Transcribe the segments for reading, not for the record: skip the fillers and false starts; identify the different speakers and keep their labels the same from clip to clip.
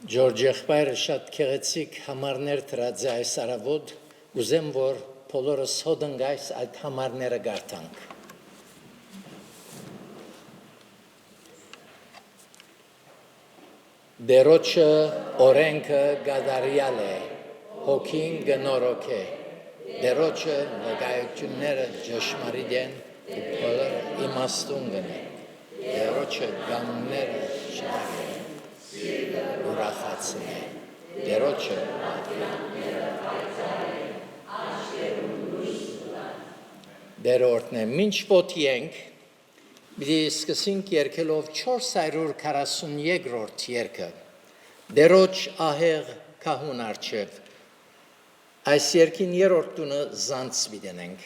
Speaker 1: Ջորջի եղբայրը շատ քեղեցիկ համարներ դրած է այս արավոտ, ուզեմ, որ բոլորս հոդնգայս այդ համարները գարտանք։ Դերոջը օրենքը գադարյալ է, հոգին գնորոք է, դերոջը նգայությունները ճշմարիտ են, ու բոլորը իմաստուն գնեն, դերոջը գանունները շնորհ են, ուրախացն է, դերոջը դերորդն է, մինչ ոտի ենք, Բիդի սկսենք երկելով 443-րդ երկը, դերոջ ահեղ կահուն արջև, այս երկին երորդ տունը զանց բիդենենք։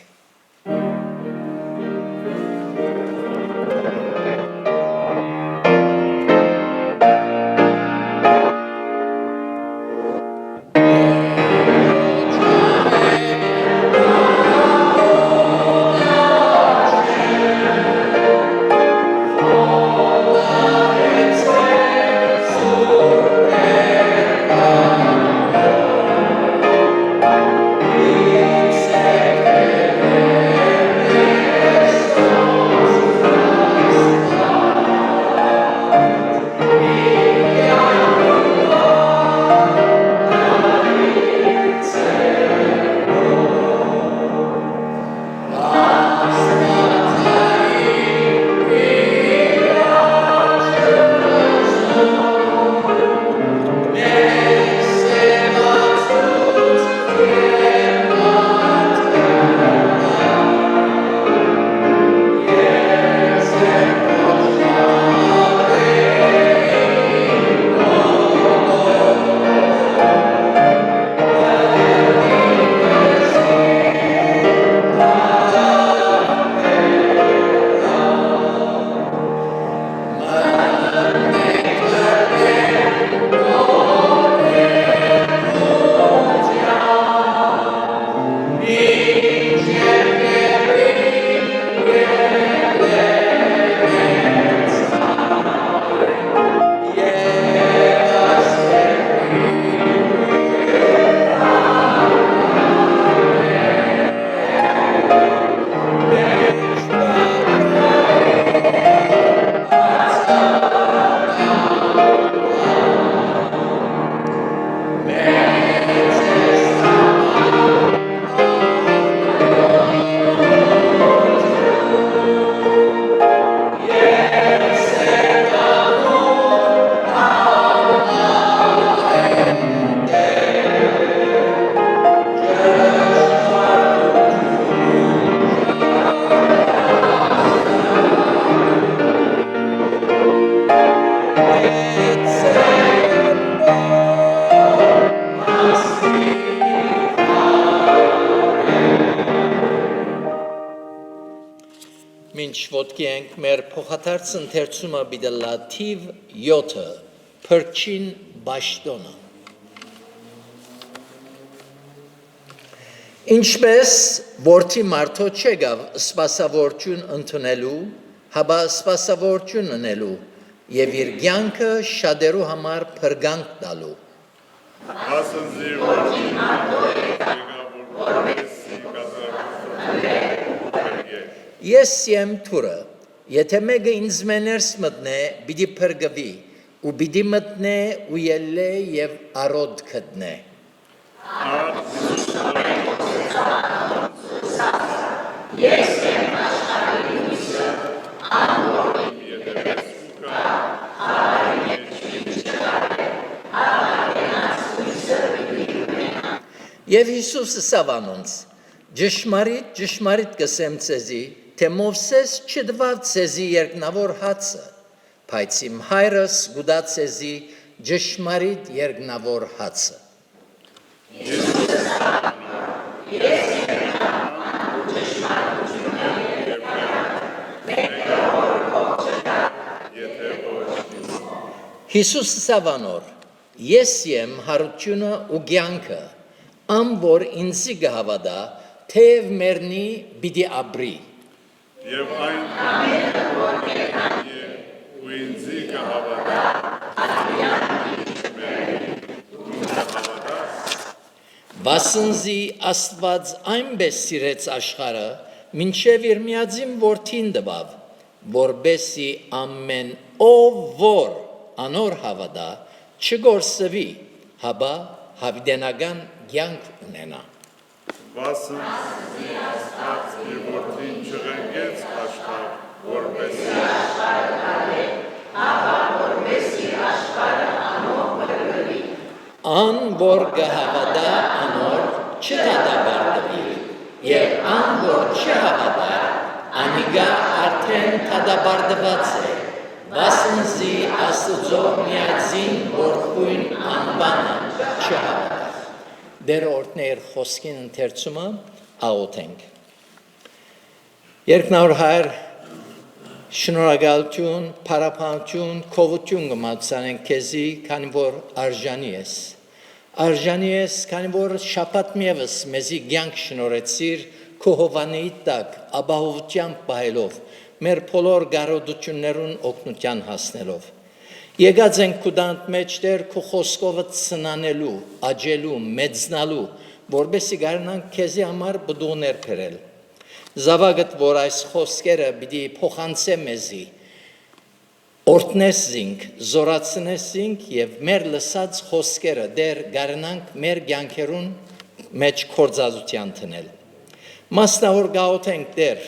Speaker 1: Մինչ ոտքի ենք մեր փոխադարձ ընթերցումը բիդելա թիվ 7-ը, փրկչին բաշտոնը։ Ինչպես որդի մարդո չեկավ սպասավորություն ընդունելու, հաբա սպասավորություն ունելու եւ իր կյանքը շատերու համար փրկանք տալու։
Speaker 2: Ասնձի որդի մարդո եկավ որպեսզի
Speaker 1: Ես եմ թուրը, եթե մեկը ինձ մեներս մտնե, բիդի փրկվի, ու բիդի մտնե ու ելլե եւ արոդ գտնե։
Speaker 3: Ես եմ աշխարհի լույսը, անորի
Speaker 1: Եվ Հիսուսը սավանոնց, ճշմարիտ կսեմ ցեզի, թե Մովսես չդվավ ցեզի երկնավոր հացը, բայց իմ հայրս գուտա ցեզի ճշմարիտ երկնավոր հացը։ Հիսուսը սավանոր, ես եմ հարությունը ու կյանքը, ամ որ ինձի կհավատա, թեև մեռնի պիտի ապրի։
Speaker 2: Եվ այն ամենը, որ կենալի է ու ինձի կհավատա,
Speaker 1: Վասնզի Աստված այնպես սիրեց աշխարհը, մինչև իր միածին որդին տվավ, որբեսի ամեն ով որ անոր հավատա չգործվի, հաբա հավիտենական կյանք ունենա։
Speaker 2: Վասնզի Աստված իր որդին չղեկեց աշխարհ, որպեսզի
Speaker 1: Ան որ կհավատա անոր չդատաբարտվի, եւ ան որ չհավատա, անիգա արդեն դատաբարտված է, վասնզի Աստծո միածին որդին անվանը չհավատա։ Դեր օրդներ խոսքին ընթերցումը աղոթենք։ Երկնավոր Հայր, շնորհակալություն, փառապանություն, քովություն կմատուցանենք քեզի, քանի որ արժանի ես։ Արժանի ես, քանի որ շաբաթ միևս մեզի կյանք շնորհեցիր քո հովանեի տակ ապահովությամբ պահելով, մեր բոլոր գարոդություններուն օգնության հասնելով։ Եկած ենք քո դանտ մեջ Տեր քո խոսքովը ծնանելու, աճելու, մեծնալու, որբեսի գարնանք քեզի համար բդուղներ բերել։ Զավակդ, որ այս խոսքերը պիտի փոխանցե մեզի, օրտնեսինք, զորացնեսինք եւ մեր լսած խոսքերը դեր գարնանք մեր կյանքերուն մեջ կործածության տնել։ Մասնավոր գաղութենք Տեր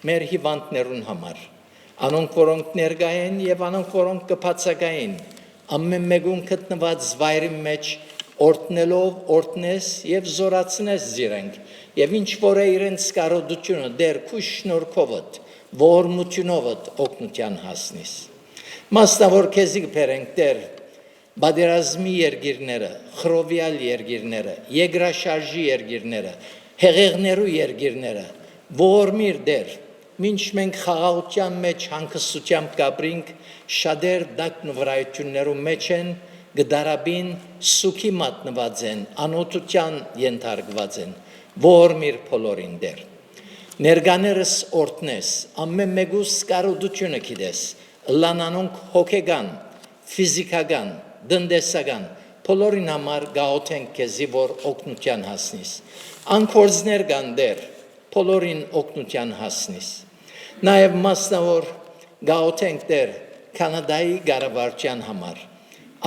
Speaker 1: մեր հիվանդներուն համար, անոնք որոնք ներկայ են եւ անոնք որոնք կբացակային, ամեն մեկուն գտնված վայրի մեջ օրտնելով օրտնես եւ զորացնես զիրենք եւ ինչ որ է իրենց կարողությունը դեր քու շնորհքովդ ողորմությունովդ օգնության հասնիս։ Մասնավոր քեզի կբերենք Տեր բادرազմի երգիրները, խրովյալ երգիրները, եգրաշարժի երգիրները, հեղեղներու երգիրները, ողորմիր Տեր, մինչ մենք խաղաղության մեջ հանգստությամբ կապրինք, շատեր դակնվրայություններու մեջ են, գդարաբին սուքի մատնված են, անօթության ենթարկված են, ողորմիր բոլորին Տեր։ Ներկաներս օրտնես, ամեն մեկուս կարողությունը գիտես, լանանոնք հոգեգան, ֆիզիկական, դնդեսական, բոլորին համար գաղութենք քեզի, որ օգնության հասնիս։ Անկորձներ կան Տեր, բոլորին օգնության հասնիս։ Նաև մասնավոր գաղութենք Տեր Կանադայի կառավարության համար,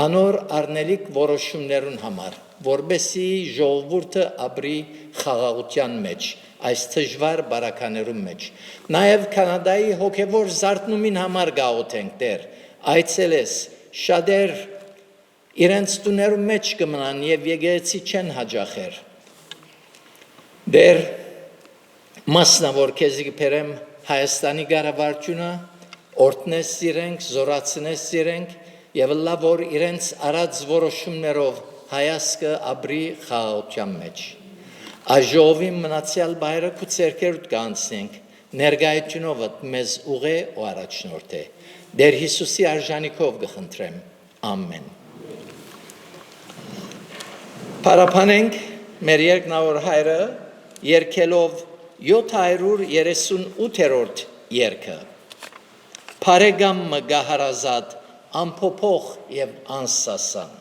Speaker 1: անոր առնելիք որոշումներուն համար, որբեսի ժողովուրդը ապրի խաղաղության մեջ, այս դժվար բարականերում մեջ։ Նաև Կանադայի հոգևոր զարթնումին համար գաղութենք Տեր, այցելես, շատեր իրենց տուներում մեջ կմնան եւ եկեղեցի չեն հաջախեր։ Դեր մասնավոր քեզի կբերեմ Հայաստանի կառավարությունը, օրտնես իրենք, զորացնես իրենք եւ լավ որ իրենց արած որոշումներով հայասկը ապրի խաղաղության մեջ։Աժողովի մնացյալ բայրը քու ցերկերուտ կանցնենք, ներկայությունով մեզ ուղե ու առաջնորդե։ Դեր Հիսուսի արժանիքով կխնդրեմ։ Ամեն։ Փառապանենք մեր երկնավոր Հայրը երկելով 738-րդ երգը։ Փարեգամը գահարազատ, ամփոփող եւ անսասան։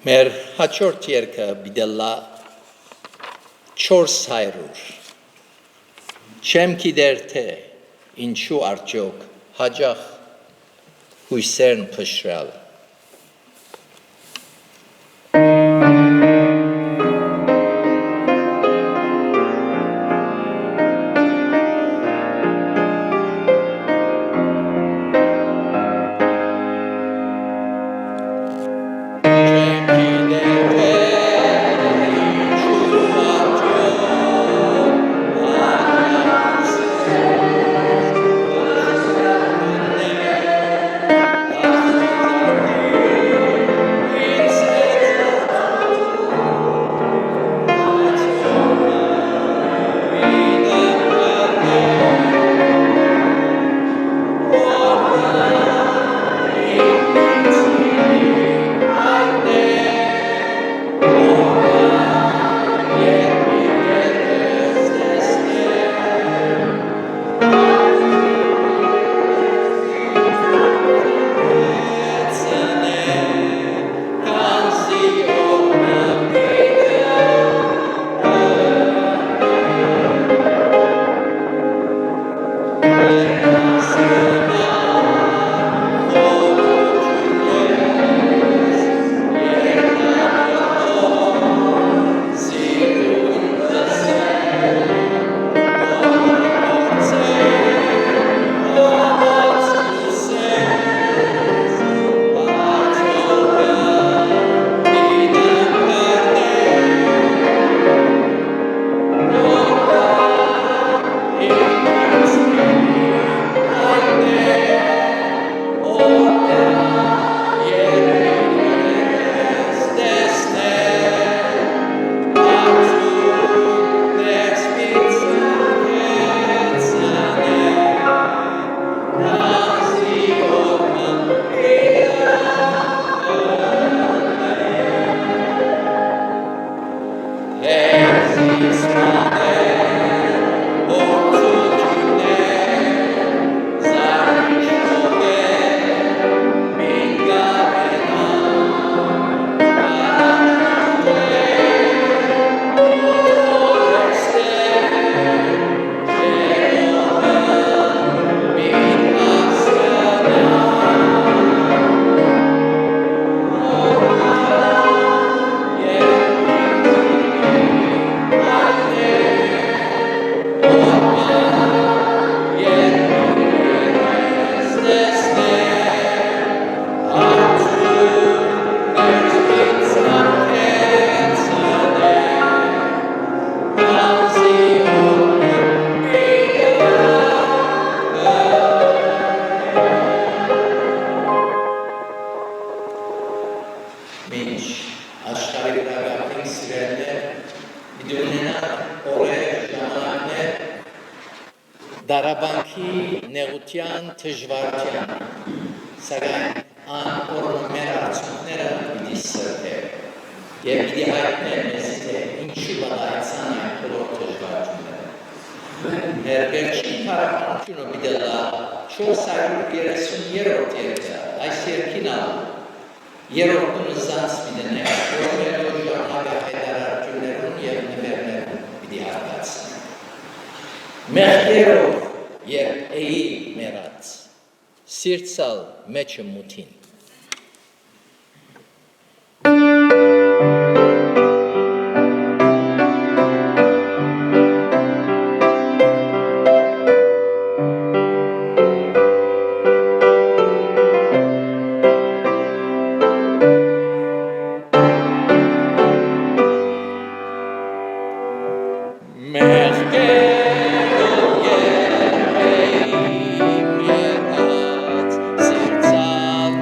Speaker 1: Մեր հաջորդ երգը բիդելա 400 չեմ գիտեր թե ինչու արդյոք հաջող հույսերն փշրալ Դարաբանքի նեղության թժվարության, սակայն անորոն մեր արդյունքները պիտի սրբեր, և պիտի հայտներ մեզ թե ինչու բանայցան այն բոլոր թժվարությունները։ Մեր վերջին փառատոնությունը պիտի լա 430-րդ երգը, այս երգին երրորդ տունը պիտի որ մեր ժողովրդի հայտարարություններուն և նվերներուն պիտի հարգացնեն։ Մեղքերով և էի մերած, սիրտսալ մեջը մութին։ Մեղքերով և էի մերած, սիրտսալ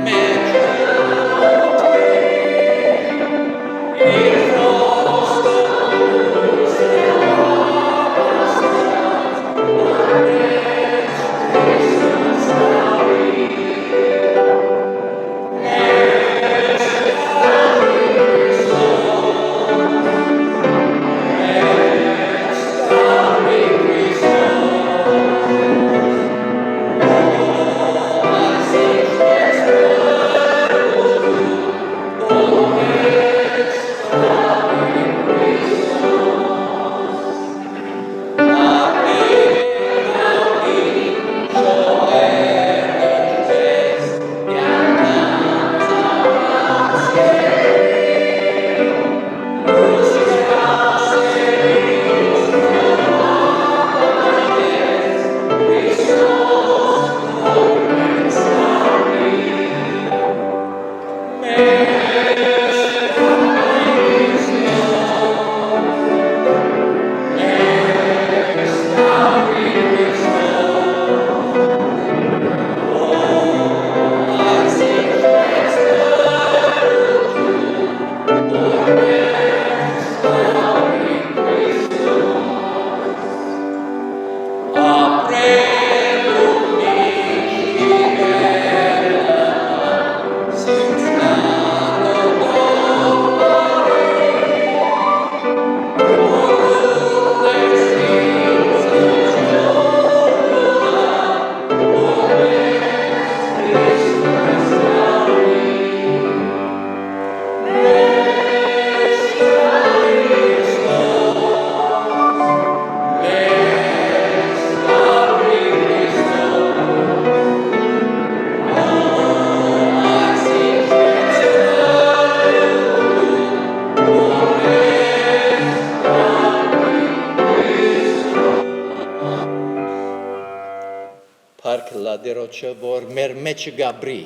Speaker 1: Փառք լադերոջը, որ մեր մեջ գաբրի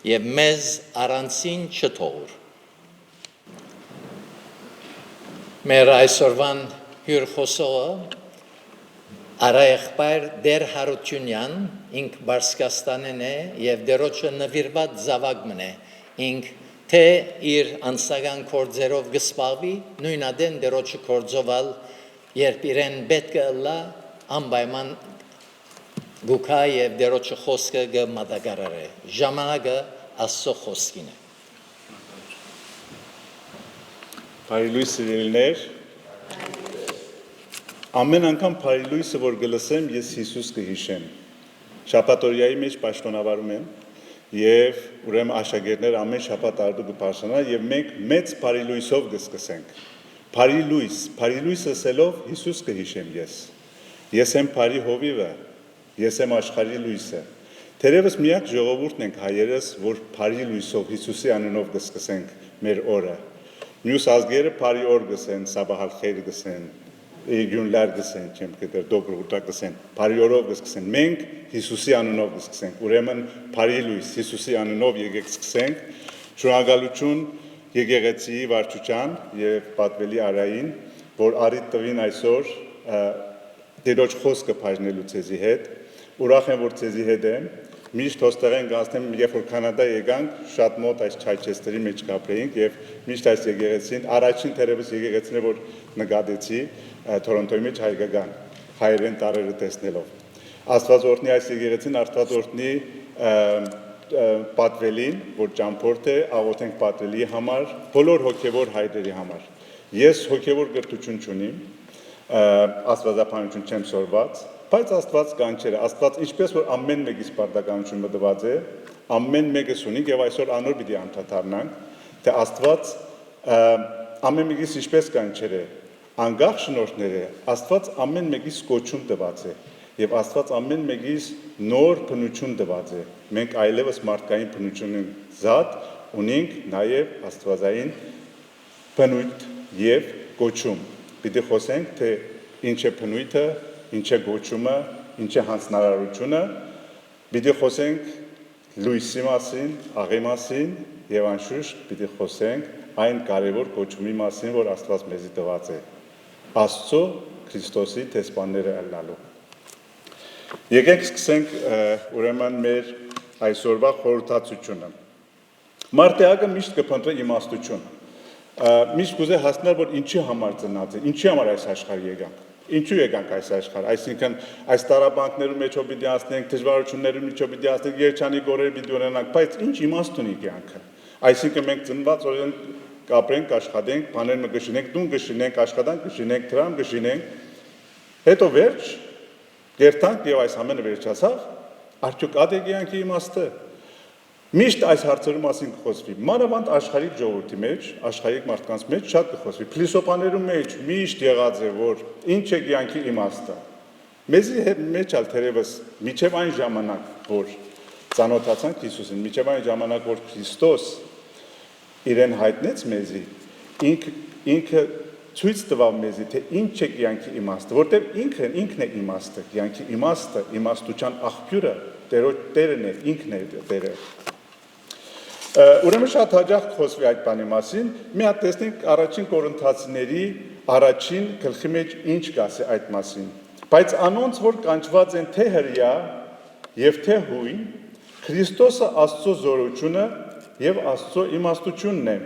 Speaker 1: եւ մեզ առանցին չթողուր։ Մեր այսօրվան հյուրխոսողը Արայեղբայր Դեր Հարությունյան, ինք Բարսկաստանեն է եւ դերոջը նվիրված զավակ մնե, ինք թե իր անձնական կորձերով գսպավի, նույնադեն դերոջը կորձովալ, երբ իրեն պետք է լա անպայման գուքա եւ դերոջը խոսքը գմադագարare, ժամանակը Աստծո խոսքին է։
Speaker 4: Փարիլույս սիրելիներ, ամեն անգամ փարիլույսը, որ գլսեմ, ես Հիսուս կհիշեմ։ Շաբաթօրյայի մեջ պաշտոնավարում եմ եւ ուրեմն աշակերտներ ամեն շաբաթ արդու կփարշանան եւ մենք մեծ փարիլույսով կսկսենք։ Փարիլույս ասելով Հիսուս կհիշեմ ես։ Ես եմ փարի հովիվը, ես եմ աշխարհի լույսը։ Թերևս միակ ժողովուրդն ենք հայերս, որ փարի լույսով Հիսուսի անունով կսկսենք մեր օրը։ Մյուս ազգերը փարի օր գսեն, սաբահալ խեր գսեն, Գյունլար գսեն, չեմ կտեր դոբր ուտակ գսեն, փարի օրով կսկսեն։ Մենք Հիսուսի անունով կսկսենք։ Ուրեմն փարի լույս Հիսուսի անունով եկեք սկսենք։ Շնորհակալություն եկեղեցիի վարչության եւ պատվելի Արային, որ արիտ տվին այսօր Տիրոջ խոսքը բաժնելու ցեզի հետ։ Ուրախ եմ, որ ցեզի հետ եմ։ Միշտ հոստեղ ենք անցնում, երբ որ Կանադա եկանք, շատ մոտ այս Չայչեստրի մեջ կապրեինք եւ միշտ այս եկեղեցին, առաջին թերևս եկեղեցին է, որ նկատեցի Թորոնտոյի մեջ հայկական հայերեն տարերը տեսնելով։ Աստված օրհնի այս եկեղեցին, Աստված օրհնի պատվելին, որ ճամփորդ է, աղոթենք պատվելի համար, բոլոր հոգեվոր հայրերի համար։ Ես հոգեվոր գրթություն չունիմ, աստվածապանություն չեմ սորված, բայց Աստված կանչեր է, Աստված ինչպես որ ամեն մեկիս պարտականություն մտված է, ամեն մեկս ունենք եւ այսօր անոր պիտի անդրադառնանք, թե Աստված ամեն մեկիս ինչպես կանչեր է, անգախ շնորհներ է, Աստված ամեն մեկիս կոչում տված է եւ Աստված ամեն մեկիս նոր բնություն տված է։ Մենք այլևս մարդկային բնությունն զատ ունենք նաեւ աստվածային բնույթ եւ կոչում։ Պիտի խոսենք, թե ինչ է բնույթը, ինչ է գոչումը, ինչ է հանձնարարությունը, պիտի խոսենք լույսի մասին, աղի մասին եւ անշուշտ պիտի խոսենք այն կարևոր կոչումի մասին, որ Աստված մեզի տված է։ Աստծո Քրիստոսի տեսփանները ըլլալու։ Եկեք սկսենք ուրեմն մեր այսօրվա խորհրդածությունը։ Մարդեակը միշտ կփնտրի իմաստություն։ Միշտ կուզե հասնել, որ ինչի համար ծնած է, ինչի համար այս աշխարհ եկանք։ Ինչու եկանք այս աշխարհ, այսինքն այս տարաբանքներում մեջով պիտի անցնենք, դժվարություններում միջով պիտի անցնենք, երջանիկ օրեր պիտի ունենանք, բայց ինչ իմաստ ունի կյանքը։ Այսինքն մենք ծնված օրեն կապրենք, աշխատենք, բաներ կշինենք, տուն կշինենք, աշխատանք կշինենք, դրամ կշինենք, հետո վերջ, գերտանք եւ այս ամենը վերջացավ, արդյոք ադե կյանքի իմաստը։ Միշտ այս հարցերի մասին կխոսվի, մանավանդ աշխարհիկ ժողովրդի մեջ, աշխարհիկ մարդկանց մեջ շատ կխոսվի, փիլիսոփաներու մեջ միշտ եղած է, որ ինչ է կյանքի իմաստը։ Մեզի մեջ ալ թերևս միջև այն ժամանակ, որ ծանոթացանք Հիսուսին, միջև այն ժամանակ, որ Քրիստոս իրեն հայտնեց մեզի, ինքը ցույց տվավ մեզի, թե ինչ է կյանքի իմաստը, որտեղ ինքն է իմաստը, կյանքի իմաստը, իմաստության աղբյուրը Տերն է, ինքն է Տերը։ Ուրեմն շատ հաճախ խոսվի այդ բանի մասին, մի հատ տեսնենք առաջին Կորինթացիների առաջին գլխի մեջ ինչ կասի այդ մասին։ Բայց անոնց, որ կանչված են թե հրյա եւ թե հույն, Քրիստոսը Աստծո զորությունը եւ Աստծո իմաստությունն է։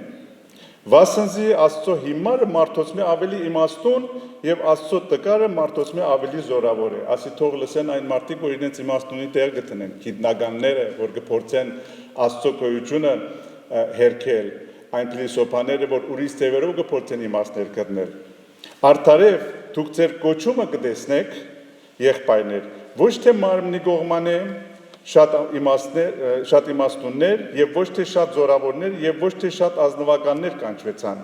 Speaker 4: Վասնզի Աստծո հիմարը մարդոցմի ավելի իմաստուն եւ Աստծո տկարը մարդոցմի ավելի զորավոր է։ Ասի թող լսեն այն մարդիկ, որ իրենց իմաստունի տեղ գտնեն, գիտնականները, որ կփորձեն Աստծո գոյությունը հերքել, այն փիլիսոփաները, որ ուրիշ ձևերով կփորձեն իմաստներ գտնել։ Արդարև դուք ձեր կոչումը կտեսնեք, եղբայրներ, ոչ թե մարմնի կողմանե շատ իմաստուններ եւ ոչ թե շատ զորավորներ եւ ոչ թե շատ ազնվականներ կանչվեցան,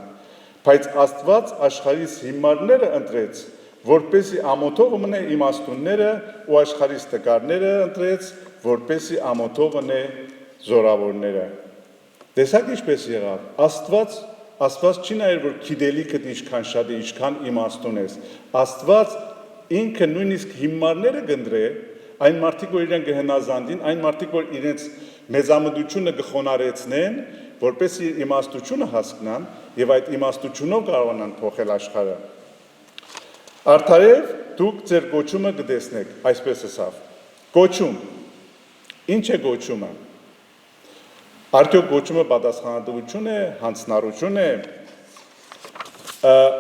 Speaker 4: բայց Աստված աշխարհից հիմարները ընտրեց, որպեսզի ամոթով մնե իմաստունները ու աշխարհից տկարները ընտրեց, որպեսզի ամոթով մնե զորավորները։ Տեսակ ինչպես եղավ։ Աստված չի նայր, որ գիտելիքդ ինչքան շատ է, ինչքան իմաստուն ես։ Աստված ինքը նույնիսկ հիմարները գնդրե, այն մարդիկ, որ իրեն կհնազանդին, այն մարդիկ, որ իրենց մեծամտությունը կխոնարեցնեն, որպեսզի իմաստությունը հասկանան եւ այդ իմաստությունով կարողանան փոխել աշխարհը։ Արդարև դուք ձեր գոչումը կտեսնեք, այսպես ասավ։ Գոչում։ Ինչ է գոչումը։ Արդյոք գոչումը պատասխանատվություն է, հանձնառություն է։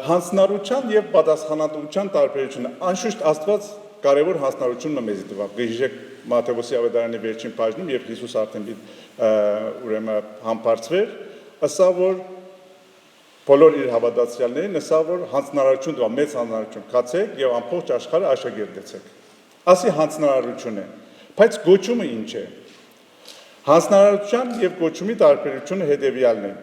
Speaker 4: Հանձնառության եւ պատասխանատվության տարբերությունը անշուշտ Աստված կարևոր հանձնառությունն է մեզի տվավ։ Գիշեք Մատթեոս ավետարանի վերջին բաժնում եւ Հիսուս արդեն ուրեմն համբարձվեր, ասա որ բոլոր իր հավատացյալներին ասա որ հանձնառություն տվավ, մեծ հանձնառություն, կացեք եւ ամբողջ աշխարհը աշակերտեցեք։ Ասի հանձնառություն է, բայց գոչումը ինչ է։ Հանձնառության եւ գոչումի տարբերությունը հետեւյալն է։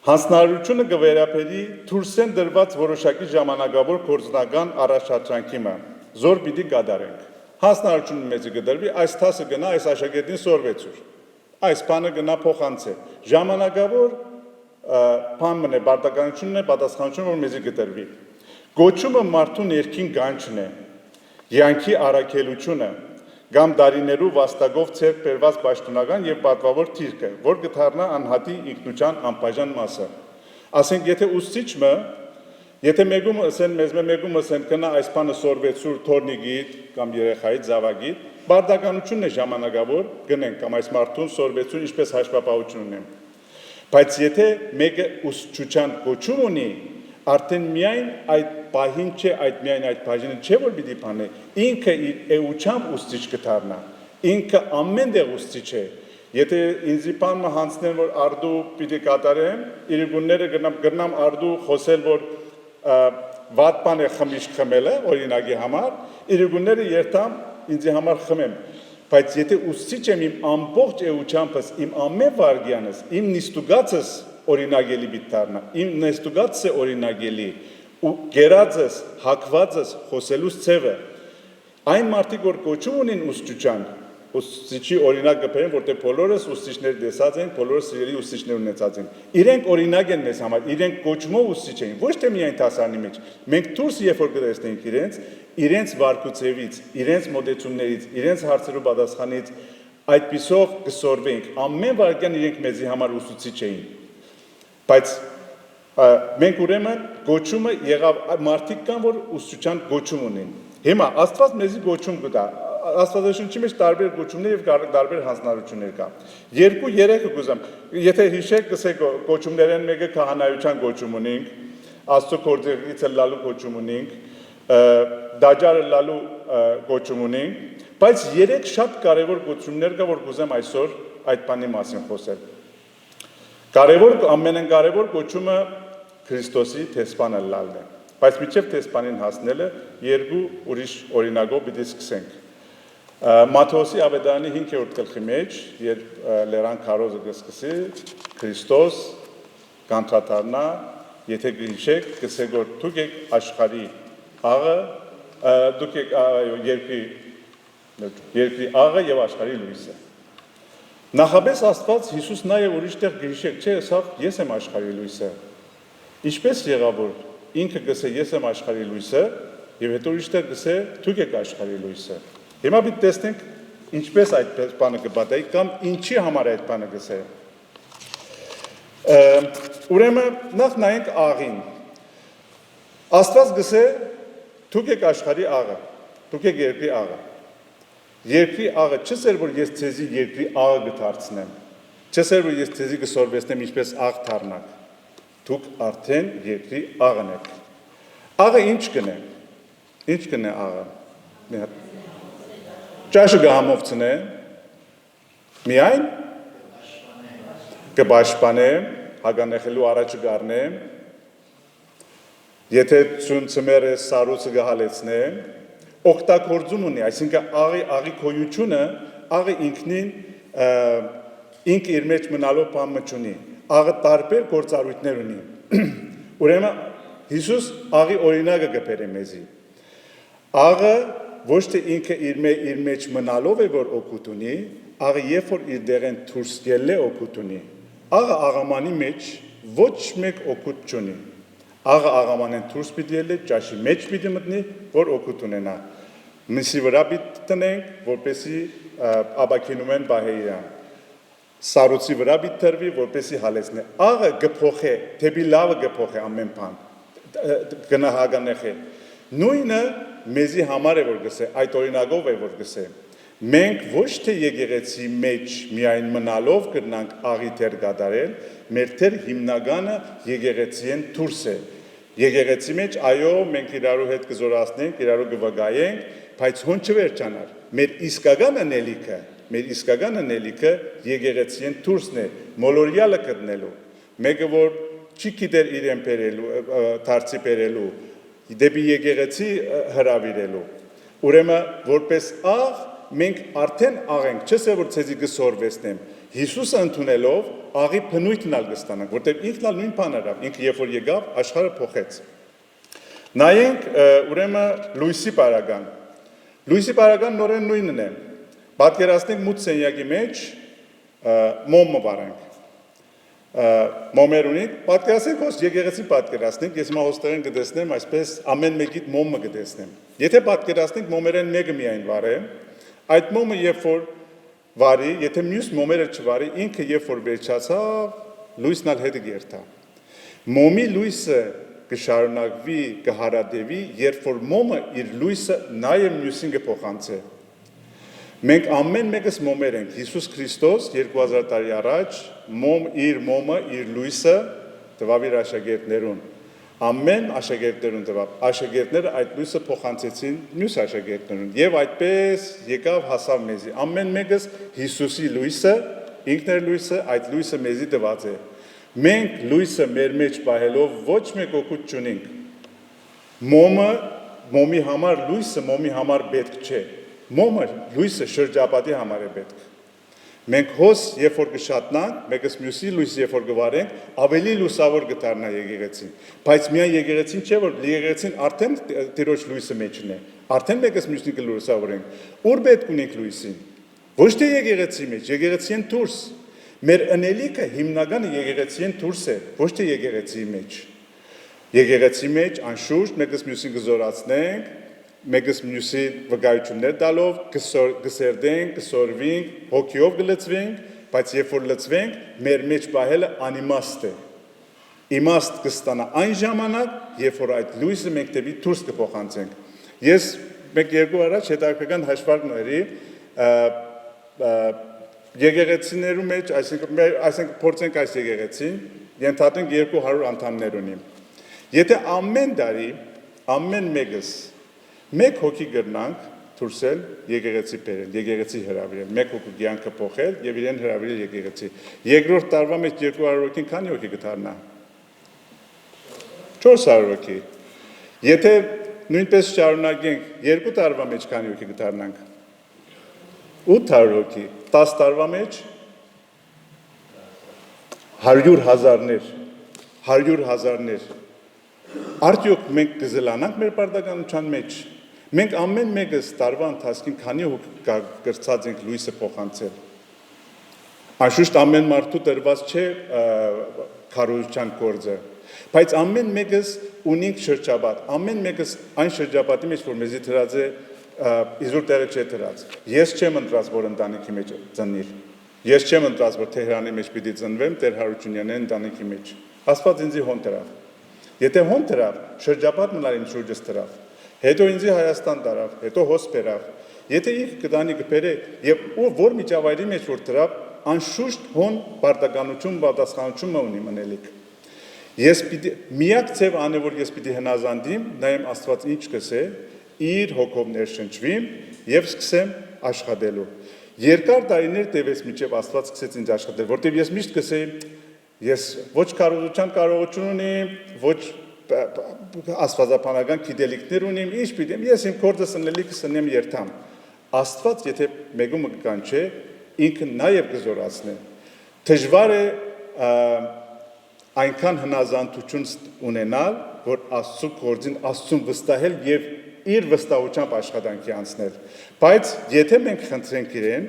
Speaker 4: Հանձնառությունը կվերապերի դուրսեն դրված որոշակի ժամանակավոր գործնական առաջադրանքիմը, զոր պիտի կատարենք։ Հանձնառությունը մեծը կդրվի, այս տասը գնա, այս աշակերտին սորվեցուր, այս բանը գնա փոխանցե։ Ժամանակավոր բան մնե, բարտականությունն է, պատասխանությունը, որ մեծի կդրվի։ Գոչումը մարդու ներքին գանչն է, յանքի առաքելությունը, կամ դարիներու վաստակով ցերկ բերված պաշտոնական եւ պատվավոր թիրքը, որ կդառնա անհատի ինքնության անբաժան մասը։ Ասենք, եթե ուսուցիչը, եթե մեկում ասեն, մեկում ասեն, կնա այս բանը սորվեցուր թորնիգիտ կամ երեխայի զավակի, բարտականությունն է ժամանակավոր, գնենք կամ այս մարդուն սորվեցուր ինչպես հաշվապահություն ունեն։ Բայց եթե մեկը ուսուցչության գոչում ունի, արդեն միայն այդ պահին չէ, միայն այդ բաժինը չէ, որ պիտի բանը, ինքը իր էությամբ ուսուցիչ կդառնա, ինքը ամեն տեղ ուսուցիչ է։ Եթե ինձի բանը հանձնեն, որ արդու պիտի կատարեմ, իրգունները գնամ արդու խոսել, որ վատ բան է խմիշ խմելը, օրինակի համար, իրգունները երթամ ինձի համար խմեմ։ Բայց եթե ուսուցիչ եմ իմ ամբողջ էությամբ, իմ ամեն վարդյանս, իմ նիստուգածս օրինագելի պիտի դառնա, իմ նիստուգածս է օրինագելի, ու գերածս, հակվածս, խոսելուց ցևը, այն մարդիկ, որ կոչում ունին ուսուցչության, ուսուցիչի օրինակ կբերեն, որտեղ բոլորս ուսուցիչներ տեսած են, բոլորս սիրելի ուսուցիչներ ունեցած են։ Իրենք օրինակ են մեզ համար, իրենք կոչումով ուսուցիչ են, ոչ թե միայն դասարանի մեջ։ Մենք դուրս երբ որ կտեսնենք իրենց վարքուցևից, իրենց մոտեցումներից, իրենց հարցերու պատասխանից, այդպիսով կսորվենք, ամեն վարքյան իրենք մեզի համար ուսուցիչ էին։ Բայց մենք ուրեմն գոչումը եղավ մարդիկ կան, որ ուսուցչության գոչում ունեն։ Հիմա Աստված մեզի գոչում կտա։ Աստվածաշնչի մեջ տարբեր գոչումներ եւ տարբեր հանձնառություններ կա։ 2-3 կուզեմ։ Եթե հիշեք, գսեք գոչումներեն մեկը քահանայության գոչում ունենք, Աստծո գործերից լալու գոչում ունենք, դաջարը լալու գոչում ունենք, բայց 3 շատ կարևոր գոչումներ կա, որ կուզեմ այսօր այդ բանի մասին խոսել։ Ամենակարևոր գոչումը Քրիստոսի տեսփանը լալն է, բայց մինչև տեսփանին հասնելը 2 ուրիշ օրինակով պիտի սկսենք։ Մատթեոսի ավետարանի 5-րդ գլխի մեջ, երբ Լերան քարոզը կսկսի, Քրիստոս կանտրատարնա, եթե գիշեք, կսեք որ դուք եք աշխարհի աղը, դուք եք երկրի աղը եւ աշխարհի լույսը։ Նախաբես Աստված Հիսուս նաև ուրիշտեղ գիշեք չէ, ասավ ես եմ աշխարհի լույսը։ Ինչպես եղավ որ ինքը գսե ես եմ աշխարհի լույսը եւ հետո ուրիշտեղ գսե դուք եք աշխարհի լույսը։ Հիմա պիտի տեսնենք ինչպես այդ բանը կպատահի կամ ինչի համար այդ բանը գսե։ Ուրեմն նախ նայենք աղին։ Աստված գսե դուք եք աշխարհի աղը, դուք եք երկրի աղը։ Երկրի աղը չսեր որ ես ցեզի երկրի աղը կդարձնեմ, չսեր որ ես ցեզի կսորվեցնեմ ինչպես աղ դառնաք, դուք արդեն երկրի աղն եք։ Աղը ինչ կնե, ինչ կնե աղը, մի հատ, ճաշը գահամովցնե, միայն, կբաշպանե, հագանեխելու առաջը գարնե, եթե ծուն ծմեր է սարուցը գահալեցնե, օգտագործում ունի, այսինքն աղի քոյությունը, աղը ինքնին ինք իր մեջ մնալով բան չունի, աղը տարբեր գործառույթներ ունի։ Ուրեմն Հիսուս աղի օրինակը կբերե մեզի։ Աղը ոչ թե ինքը իր մեջ մնալով է որ օգուտ ունի, աղը երբ որ իր դերեն դուրս ելե օգուտ ունի։ Աղը աղամանի մեջ ոչ մեկ օգուտ չունի։ Աղը աղամանեն դուրս պիտի ելե, ճաշի մեջ պիտի մտնի, որ օգուտ ունենա։ Մսի վրա պիտի տնենք, որպեսի աբակինում են բահեիրան։ Սարուցի վրա պիտի տրվի, որպեսի հալեցնե։ Աղը գփոխե, թեպի լավը գփոխե ամեն բան։ Գնահագանեխե։ Նույնը մեզի համար է որ գսե, այդ օրինակով է որ գսե։ Մենք ոչ թե եկեղեցի մեջ միայն մնալով կրնանք աղի թեր գադարել, մեր թեր հիմնականը եկեղեցիեն դուրս է։ Եկեղեցի մեջ այո, մենք իրարու հետ կզորացնենք, իրարու կվգայենք, բայց հոն չվերջանար։ Մեր իսկական անելիքը եկեղեցիեն դուրսն է, մոլորյալը գտնելու։ Մեկը որ չի գիտեր իրեն բերելու, դարձի բերելու, դեպի եկեղեցի հրավիրելու։ Ուրեմն որպես աղ մենք արդեն աղ ենք, չսե որ ցեզի կսորվեցնեմ։ Հիսուսը ընդունելով աղի բնույթն ալ կստանանք, որտեղ ինքն ալ նույն բանը արավ, ինքը երբ որ եկավ, աշխարհը փոխեց։ Նայենք ուրեմն լույսի պարագան։ Լույսի պարագան նորեն նույնն է։ Պատկերացնենք մութ սենյակի մեջ մոմը վարենք։ Մոմեր ունենք, պատկերացնենք հոս եկեղեցի պատկերացնենք, ես հիմա հոստերեն կտեսնեմ, այսպես ամեն մեկի մոմը կտեսնեմ։ Եթե պատկերացնենք մոմերեն մեկը միայն վարե, այդ մոմը երբ որ վարի, եթե մյուս մոմերը չվարի, ինքը երբ որ վերջացավ, լույսն ալ հետը գերտա։ Մոմի լույսը կշարունակվի, կհարադեվի, երբ որ մոմը իր լույսը նաև մյուսին կփոխանցի։ Մենք ամեն մեկս մոմեր ենք, Հիսուս Քրիստոս 2000 տարի առաջ իր մոմը, իր լույսը տվավ իր աշակերտներուն։ Ամեն աշակերտներուն տվավ, աշակերտները այդ լույսը փոխանցեցին մյուս աշակերտներուն եւ այդպես եկավ հասավ մեզի։ Ամեն մեկս Հիսուսի լույսը, ինքն էր լույսը, այդ լույսը մեզի տված է։ Մենք լույսը մեր մեջ պահելով ոչ մեկ օգուտ չունենք։ Մոմի համար լույսը մոմի համար պետք չէ։ Մոմը լույսը շրջապատի համար է պետք։ Մենք հոս երբ որ կշատնանք, մեկս մյուսի լույս երբ որ կվարենք, ավելի լուսավոր կդառնա եկեղեցին։ Բայց միայն եկեղեցին չէ որ եկեղեցին արդեն Տիրոջ լույսը մեջն է։ Արդեն մեկս մյուսին կլուսավորենք։ Ուր պետք ունենք լույսին։ Ոչ թե եկեղեցի մեջ, եկեղեցին դուրս։ Մեր անելիքը հիմնականը եկեղեցին դուրս է, ոչ թե եկեղեցի մեջ։ Եկեղեցի մեջ անշուշտ մեկս մյուսին կզորացնենք, մեկս մյուսի վկայություններ տալով կսերդենք, կսորվենք, հոգիով կլծվենք, բայց երբ որ լծվենք, մեր մեջ պահելը անիմաստ է։ Իմաստ կստանա այն ժամանակ, երբ որ այդ լույսը մենք դեպի դուրս կփոխանցենք։ Ես մեկ-երկու առաջ հետաքրքրական հաշվարկ ների եկեղեցիներու մեջ, այսինքն փորձենք այս եկեղեցին, ենթադրենք 200 անդամներ ունի։ Եթե ամեն տարի, ամեն մեկս մեկ հոգի գրնանք դուրսել եկեղեցի բերել, եկեղեցի հրավիրել, մեկ հոգու կյանքը փոխել եւ իրեն հրավիրել եկեղեցի։ Երկրորդ տարվա մեջ 200 հոգին քանի հոգի կդառնա։ 400 հոգի։ Եթե նույնպես շարունակենք 2 տարվա մեջ քանի հոգի կդառնանք։ 800 հոգի, 10 տարվա մեջ 100,000-ներ։ Արդյոք մենք կզլանանք մեր պարտականության մեջ։ Մենք ամեն մեկս տարվա ընթացքին քանի հոգի կրծած ենք լույսը փոխանցել։ Անշուշտ ամեն մարդու տրված չէ քարոզության գործը, բայց ամեն մեկս ունենք շրջապատ, ամեն մեկս այն շրջապատի մեջ որ մեզի դրած է իզուր տեղը չէ դրած։ Ես չեմ ընտրած որ ընտանիքի մեջ ծննիլ։ Ես չեմ ընտրած որ Թեհրանի մեջ պիտի ծնվեմ Տեր Հարությունյանի ընտանիքի մեջ։ Աստված ինձի հոն դրավ։ Եթե հոն դրավ, շրջապատ մնալ իմ շուրջս դրավ։ Հետո ինձի Հայաստան դարավ, հետո հոս բերավ։ Եթե իր կդանի կբերե եւ որ միջավայրի մեջ որ դրավ, անշուշտ հոն պարտականություն, պատասխանություն ունի մնելիք։ Ես պիտի միակ ձև անը որ ես պիտի հնազանդիմ, նայեմ Աստված ինչ կսե, իր հոգով ներշնչվիմ եւ սկսեմ աշխատելու։ Երկար տարիներ տևեց մինչեւ Աստված սկսեց ինձ աշխատել, որտեղ ես միշտ կսեի, ես ոչ կարողության կարողություն ունիմ, ոչ աստվածաբանական գիտելիքներ ունիմ, ինչ պիտեմ, ես իմ գործը սնելիքը սնեմ երթամ։ Աստված եթե մեգումը կկանչե, ինքը նաև կզորացնե։ Դժվար է այնքան հնազանդություն ունենալ, որ Աստծո գործին Աստծուն վստահել եւ իր վստահությամբ աշխատանքի անցնել։ Բայց եթե մենք խնդրենք իրեն,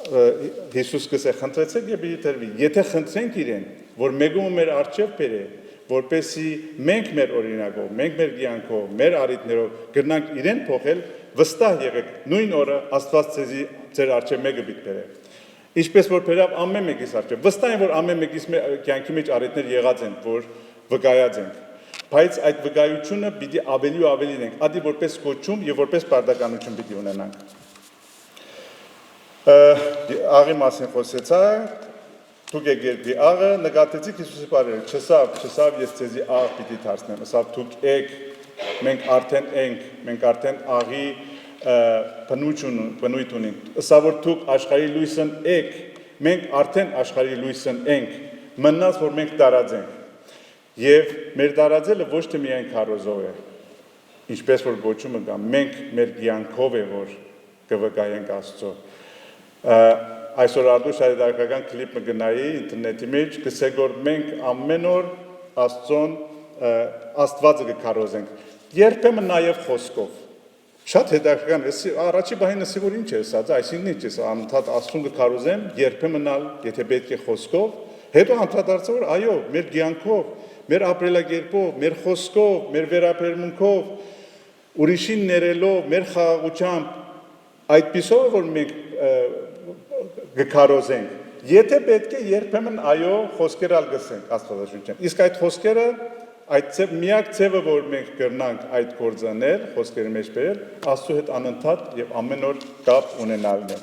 Speaker 4: Հիսուս կսե խնդրեցեք եւ պիտի տրվի։ Եթե խնդրենք իրեն, որ մեգումը մեր արժեվ բերե, որպեսի մենք մեր օրինակով, մենք մեր կյանքով, մեր արիտներով գնանք իրեն փոխել, վստահ եղեք, նույն օրը Աստված ձեզի ձեր առջև մեկը պիտի բերե։ Ինչպես որ բերավ ամեն մեկիս առջև, վստահ եմ, որ ամեն մեկիս կյանքի մեջ առիթներ եղած են, որ վկայած ենք։ Բայց այդ վկայությունը պիտի ավելի ու ավելի լինենք, ադի որպես կոչում եւ որպես պարտականություն պիտի ունենանք։ Աղի մասին խոսեցա, դուք եկեք աղը նկատեցիք Հիսուսի բառերը, չսավ ես ձեզի աղ պիտի դարձնեմ, ասավ դուք եք, մենք արդեն աղի բնույթ ունենք, ասա որ դուք աշխարհի լույսն եք, մենք արդեն աշխարհի լույսն ենք, մնաց որ մենք տարածենք, եւ մեր տարածելը ոչ թե միայն քարոզով է, ինչպես որ գոչումը կա, մենք մեր կյանքով է որ կվկայենք Աստծո։ Այսօր արդյոք շարադարական կլիպ մը գնայի ինտերնետի մեջ, կսեք որ մենք ամեն օր Աստծոն Աստվածը կքարոզենք, երբեմն նաև խոսքով։ Շատ հետաքրքրական է, առաջի բանին ասի որ ինչ է ասած, այսինքն ինչ է, անդադ Աստծուն կքարոզեմ, երբեմն եթե պետք է խոսքով, հետո անդրադարձա որ այո, մեր կյանքով, մեր ապրելակերպով, մեր խոսքով, մեր վերաբերմունքով, ուրիշին ներելով, մեր խաղաղությամբ, այդպիսով որ մենք կքարոզենք։ Եթե պետք է երբեմն այո խոսքեր ալ գսենք Աստվածաշունչին։ Իսկ այդ խոսքերը այդ միակ ձևը որ մենք կրնանք այդ գործանել, խոսքերի մեջ բերել, Աստծո հետ անընդհատ եւ ամեն օր կապ ունենալն է։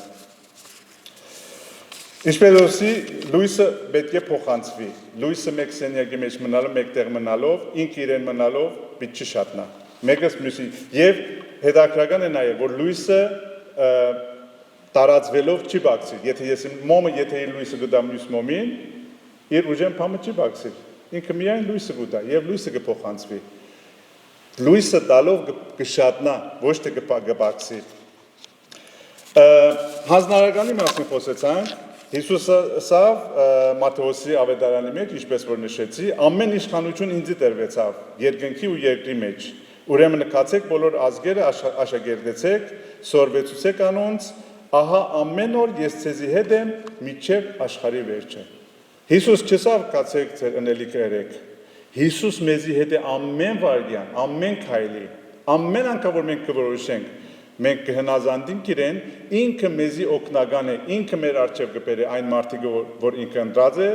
Speaker 4: Ինչպես ասի, լույսը պետք է փոխանցվի։ Լույսը մեկ սենյակի մեջ մնալով, մեկտեղ մնալով, ինք իրեն մնալով պիտի չշատնա։ Մեկս մյուսի եւ հետաքրական է նաեւ որ լույսը տարածվելով չի բացի։ Եթե ես մոմը եթե իր լույսը գտա մյուս մոմին, իր ուժեն փամը չի բացի։ Ինքը միայն լույսը գտա եւ լույսը կփոխանցվի։ Լույսը տալով կշատնա, ոչ թե կբացի։ Հանձնարարականի մասին խոսեցանք։ Հիսուսը ասավ Մատթեոսի ավետարանի մեջ, ինչպես որ նշեցի, ամեն իշխանություն ինձի տրվեցավ, երկնքի ու երկրի մեջ։ Ուրեմն նկատեք բոլոր ազգերը աշակերտեցեք, սորվեցուցեք անոնց, ահա ամեն օր ես ցեզի հետ եմ մինչև աշխարհի վերջը։ Հիսուս չսավ կացեք ձեր ընելիքը երեք։ Հիսուս մեզի հետ է ամեն վարդյան, ամեն քայլի, ամեն անգամ որ մենք կորոշենք, մենք կհնազանդենք իրեն, ինքը մեզի օգնական է, ինքը մեր առջև կբերե այն մարդիկը, որ ինքը ընտրած է,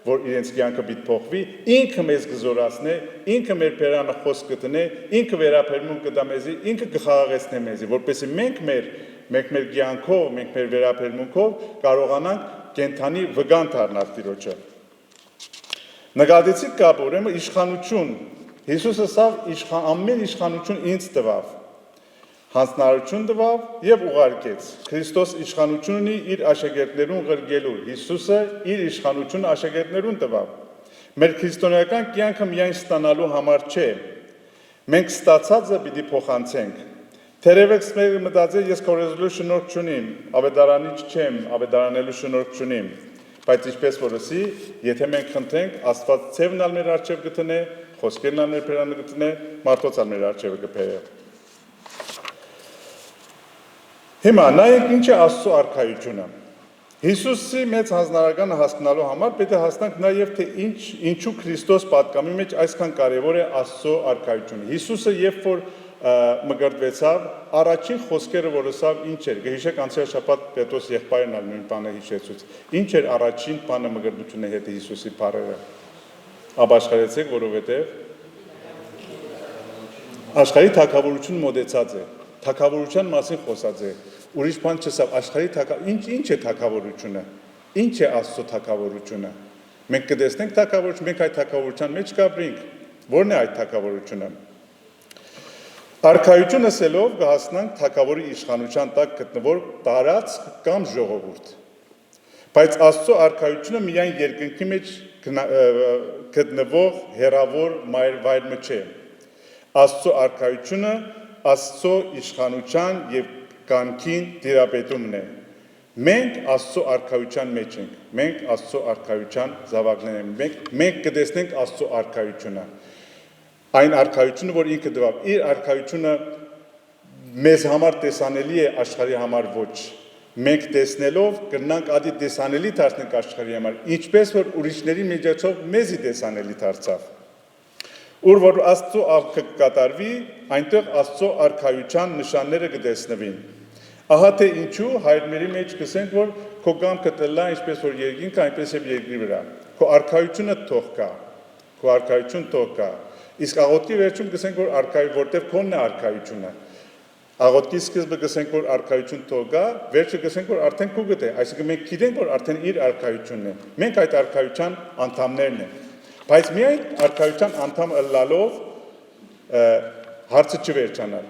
Speaker 4: որ իրենց կյանքը պիտի փոխվի, ինքը մեզ կզորացնե, ինքը մեր բերանը խոսք կտնե, ինքը վերաբերմունք կտա մեզի, ինքը կխաղաղեցնե մեզի, որպեսզի մենք մեր կյանքով, մենք մեր վերաբերմունքով կարողանանք կենթանի վգան դառնալ Տիրոջը։ Նկատեցիք կապ, ուրեմն իշխանություն, Հիսուսը ասավ ամեն իշխանություն ինձ տվավ, հանձնարարություն տվավ եւ ուղարկեց։ Քրիստոս իշխանություն ունի իր աշակերտներուն ղրկելու, Հիսուսը իր իշխանությունը աշակերտներուն տվավ։ Մեր քրիստոնեական կյանքը միայն ստանալու համար չէ, մենք ստացածը պիտի փոխանցենք։ Թերևս մեր մտածել ես կորեզելու շնորհք չունիմ, ավետարանիչ չեմ, ավետարանելու շնորհք չունիմ, բայց ինչպես որ ասի, եթե մենք խնդրենք, Աստված ցևն ալ մեր առջև կտնե, խոսքերն ալ մեր բերանը կտնե, մարդոց ալ մեր առջև կբերե։ Հիմա նայեք ինչ է Աստծո արքայությունը։ Հիսուսի մեծ հանձնարարականը հասկանալու համար պետք է հասկանանք նաև թե ինչու Քրիստոս պատկամի մեջ այսքան կարևոր է Աստծո արքայությունը։ Հիսուսը երբ որ մգրտվեցավ, առաջին խոսքերը որ ասավ ինչ էր, գհիշեք անցյալ շաբաթ Պետրոս եղբայրն ալ նույն բանը հիշեցուց։ Ինչ էր առաջին բանը մգրտությունը հետ Հիսուսի բառերը։ Ապաշխարեցեք, որովհետև աշխարհի թագավորությունը մոտեցած է, թագավորության մասին խոսած է։ Ուրիշ բան չսավ, աշխարհի ինչ է թագավորությունը, ինչ է Աստծո թագավորությունը։ Մենք կտեսնենք թագավորություն, մենք այդ թագավորության մեջ կապրենք, ո՞րն է այդ թագավորությունը։ Արքայություն ասելով կհասնանք թագավորի իշխանության տակ գտնվող տարածք կամ ժողովուրդ։ Բայց Աստծո արքայությունը միայն երկնքի մեջ գտնվող հեռավոր վայրը չէ։ Աստծո արքայությունը Աստծո իշխանության եւ կամքին տիրապետումն է։ Մենք Աստծո արքայության մեջ ենք, մենք Աստծո արքայության զավակներ ենք, մենք կտեսնենք Աստծո արքայությունը։ Այն արքայությունը, որ ինքը տվավ, իր արքայությունը մեզ համար տեսանելի է, աշխարհի համար ոչ։ Մենք տեսնելով կրնանք ադի տեսանելի դարձնենք աշխարհի համար, ինչպես որ ուրիշների միջոցով մեզի տեսանելի դարձավ։ Ուր որ Աստծո աղբը կատարվի, այնտեղ Աստծո արքայության նշանները կտեսնվին։ Ահա թե ինչու հայրների մեջ կսենք, որ քո կամքը տլա, ինչպես որ երկինքը, այնպես եւ երկրի վրա։ Քո արքայությունը թող կա, քո արքայություն թող կա։ Իսկ աղոթքի վերջում կսենք, որ արքայ, որտեղ քոնն է արքայությունը։ Աղոթքի սկզբը կսենք, որ արքայություն թող կա, վերջը կսենք, որ արդեն քո գտե, այսինքն մենք գիտենք, որ արդեն իր արքայությունն է։ Մենք այդ արքայության անդամներն ենք։ Բայց միայն արքայության անդամ ըլլալով հարցը չվերջանալ։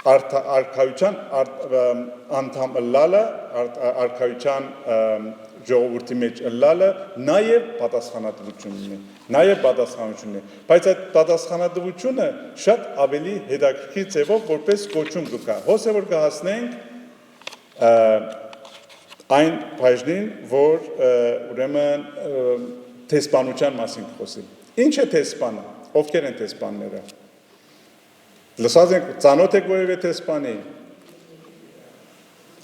Speaker 4: Արքայության անդամ ըլլալը, արքայության ժողովրդի մեջ ըլլալը նաև պատասխանատվություն ունի, նաև պատասխանություն ունի։ Բայց այդ պատասխանատվությունը շատ ավելի հետաքրքիր ձևով որպես կոչում կգա։ Հոսե որ կհասնենք այն բաժնին, որ ուրեմն տեսփանության մասին խոսի։ Ինչ է տեսփանը։ Ովքեր են տեսփանները։ Լսած ենք ծանոթ եք որևէ տեսփանի։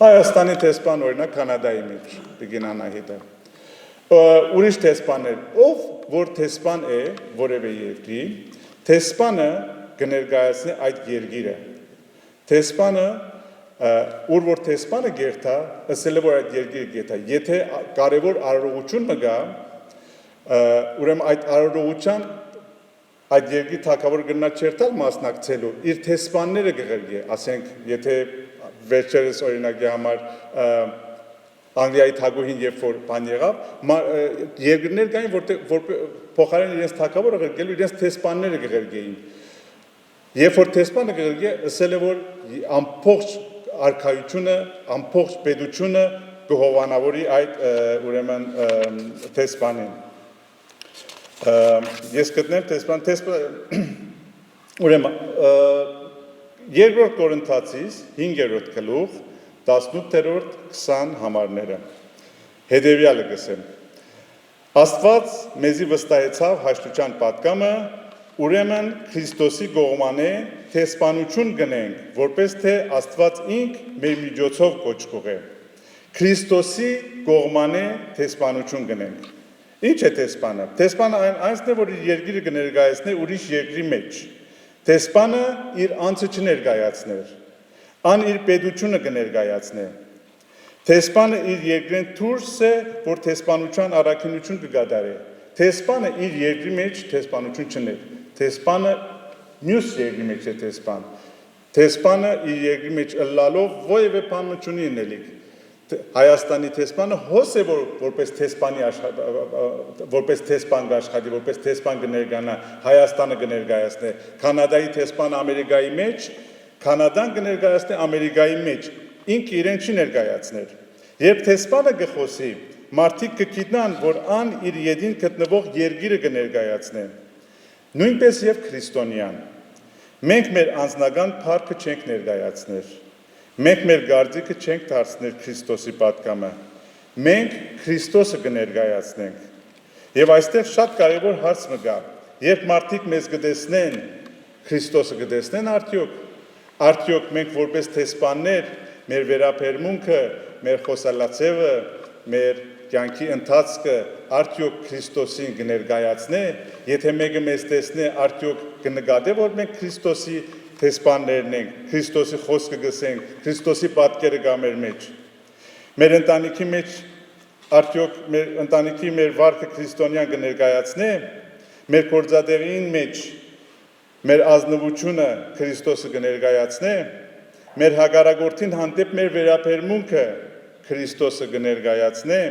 Speaker 4: Հայաստանի տեսփան օրինակ Կանադայի մեջ Տիգին Անահիտը։ Ուրիշ տեսփաններ, ով որ տեսփան է որևէ երկրի, տեսփանը կներկայացնի այդ երկիրը։ Տեսփանը ուր որ տեսփանը գերտա, ասել է որ այդ երկիրը գերտա։ Եթե կարևոր արարողություն մգա, ուրեմն այդ արարողության այդ երկրի թագավորը գնա չերտալ մասնակցելու, իր տեսփանները կղրգի, ասենք, եթե վերջերս օրինակի համար Անգլիայի թագուհին երբ որ բան եղավ, երկրներ կային, որ փոխարեն իրենց թագավորը ղրգելու իրենց տեսփանները կղրգեին։ Երբ որ տեսփանը կղրգի, ասել է որ ամբողջ արքայությունը, ամբողջ պետությունը կհովանավորի այդ ուրեմն տեսփանին։ Ես գտնեմ տեսփան ուրեմն երկրորդ Կորինթացիս 5-րդ գլուխ 18-րդ 20 համարները հետևյալը գսեմ Աստված մեզի վստահեցավ հաշտության պատկամը ուրեմն Քրիստոսի կողմանե տեսփանություն գնենք որպես թե Աստված ինք մեր միջոցով կոչկուղ է Քրիստոսի կողմանե տեսփանություն գնենք Ինչ է տեսփանը տեսփանը այնն է որ իր երկիրը կներկայացնի ուրիշ երկրի մեջ տեսփանը իր անձը չներկայացներ ան իր պետությունը կներկայացնի տեսփանը իր երկրեն դուրս է որ տեսփանության առաքինություն կգադարի տեսփանը իր երկրի մեջ տեսփանություն չներ տեսփանը մյուս երկրի մեջ է տեսփանը իր երկրի մեջ ըլլալով ովևէ բան չունի ունելիք Հայաստանի տեսփանը հոս է որպես տեսփանի որպես տեսփան աշխատի, որպես տեսփան կներկայանա, Հայաստանը կներկայացնի, Կանադայի տեսփանը Ամերիկայի մեջ, Կանադան կներկայացնի Ամերիկայի մեջ, ինքը իրեն չի ներկայացներ։ Երբ տեսփանը կխոսի, մարդիկ կգիտնան, որ ան իր յետին գտնվող երկիրը կներկայացնի։ Նույնպես եւ քրիստոնյան։ Մենք մեր անձնական փառքը չենք ներկայացներ։ Մենք մեր գարձիկը չենք դարձնել Քրիստոսի պատկամը։ Մենք Քրիստոսը կներկայացնենք։ Եվ այստեղ շատ կարևոր հարց մգա։ Երբ մարդիկ մեզ կտեսնեն, Քրիստոսը կտեսնեն արդյոք մենք որպես տեսփաններ, մեր վերաբերմունքը, մեր խոսալացևը, մեր կյանքի ընթացքը արդյոք Քրիստոսին կներկայացնե, եթե մեկը մեզ տեսնե, արդյոք կնկատե, որ մենք Քրիստոսի տեսփաններն ենք, Քրիստոսի խոսքը գսենք, Քրիստոսի պատկերը կա մեր մեջ։ Մեր ընտանիքի մեջ արդյոք մեր ընտանիքի մեր վարքը քրիստոնյան կներկայացնե, մեր գործադեղին մեջ մեր ազնվությունը Քրիստոսը կներկայացնե, մեր հակառակորդին հանդեպ մեր վերաբերմունքը Քրիստոսը կներկայացնե,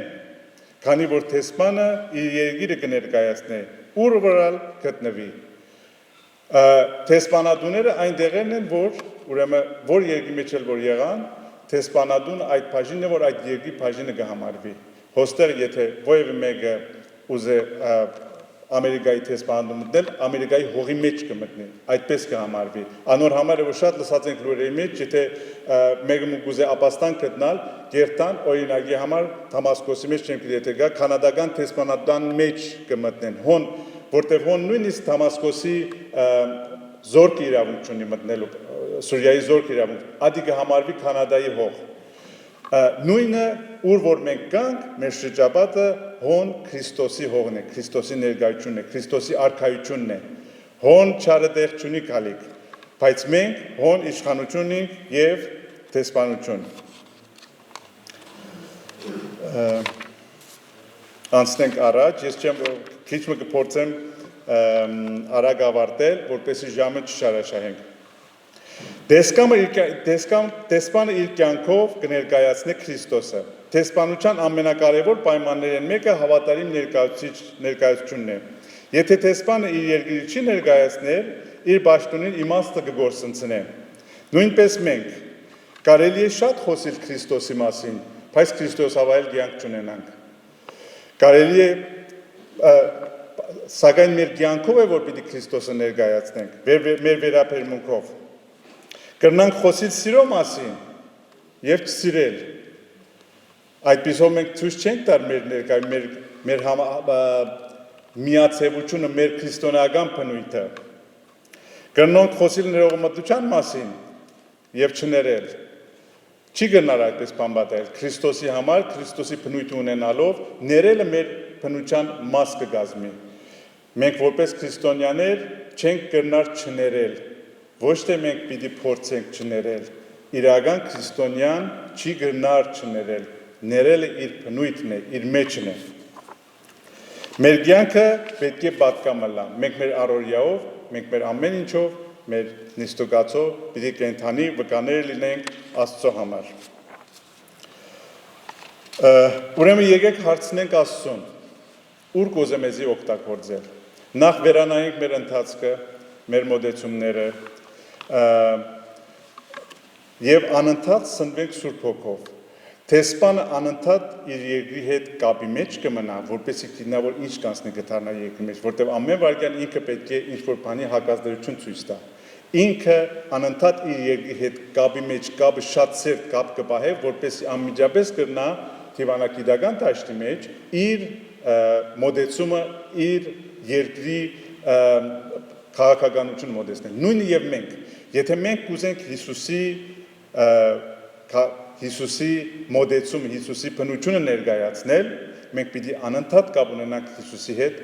Speaker 4: քանի որ տեսփանը իր երկիրը կներկայացնե, ուր վրալ գտնվի։ Տեսփանադուները այն դեղերն են, որ ուրեմն որ երկրի մեջ էլ որ եղան, տեսփանադուն այդ բաժինն է, որ այդ երկրի բաժինը կհամարվի։ Հոստեղ եթե ովևէ մեկը ուզե Ամերիկայի տեսփանադուն մտնել, Ամերիկայի հողի մեջ կմտնի, այդպես կհամարվի։ Անոր համար է որ շատ լսած ենք լուրերի մեջ, եթե մեկը ուզե ապաստան գտնալ, գերտան օրինակի համար Դամասկոսի մեջ չեմ գիտի, եթե գա կանադական տեսփանադան մեջ կմտնեն։ Հոն որտեղ հոն նույնիսկ Դամասկոսի զորք իրավունք ունի մտնելու Սուրիայի զորք իրավունք, ադի կհամարվի Կանադայի հող։ Նույնը ուր որ մենք կանք, մեր շրջապատը հոն Քրիստոսի հողն է, Քրիստոսի ներկայությունն է, Քրիստոսի արքայությունն է։ հոն չարը տեղ չունի գալիք, բայց մենք հոն իշխանություն ունենք եւ դեսպանություն։ Անցնենք առաջ, ես չեմ քիչ մը կփորձեմ արագ ավարտել, որպեսզի ժամը չշարաշահենք։ Դեսպանը իր կյանքով կներկայացնի Քրիստոսը։ Դեսպանության ամենակարևոր պայմաններից մեկը հավատարիմ ներկայացությունն է։ Եթե դեսպանը իր երկիրը չի ներկայացնել, իր պաշտոնին իմաստը կգործընծնի։ Նույնպես մենք կարելի է շատ խոսել Քրիստոսի մասին, բայց Քրիստոսավայել կյանք չունենանք։ Կարելի է սակայն մեր կյանքով է որ պիտի Քրիստոսը ներկայացնենք, մեր վերաբերմունքով։ Կրնանք խոսել սիրո մասին եւ չսիրել։ Այդպիսով մենք ցույց չենք տար մեր միացեվությունը, մեր քրիստոնեական բնույթը։ Կրնանք խոսել ներողամտության մասին եւ չներել։ Չի գնար այդպես բամբատել Քրիստոսի համար, Քրիստոսի բնույթ ունենալով, ներելը մեր բնության մաս կգազմի։ Մենք որպես քրիստոնյաներ չենք կրնար չներել, ոչ թե մենք պիտի փորձենք չներել։ Իրական քրիստոնյան չի գնար չներել, ներելը իր բնույթն է, իր մեջն է։ Մեր կյանքը պետք է պատկամալա, մենք մեր առօրյայով, մենք մեր ամեն ինչով, մեր նիստուկացով պիտի կենթանի վկաներ լինենք Աստծո համար։ Ուրեմն եկեք հարցնենք Աստծուն, ուր կուզե մեզի օգտագործել։ Նախ վերանայենք մեր ընթացքը, մեր մոտեցումները եւ անընդհատ սնվենք Սուրբ Հոգով։ Դեսպանը անընդհատ իր երկրի հետ կապի մեջ կմնա, որպեսզի գտնա որ ինչ կանցնի գտանա երկրի մեջ, որտեղ ամեն վարքյան ինքը պետք է ինչ-որ բանի հակազդեցություն ցույց տա։ Ինքը անընդհատ իր երկրի հետ կապի մեջ կապը շատ սերտ կապ կպահե, որպեսզի անմիջապես կրնա դիվանագիտական դաշտի մեջ իր մոդեցումը իր երկրի քաղաքականություն մոդեցնել։ Նույնը եւ մենք, եթե մենք կուզենք Հիսուսի մոդեցումը, Հիսուսի բնությունը ներկայացնել, մենք պիտի անընդհատ կապ ունենանք Հիսուսի հետ,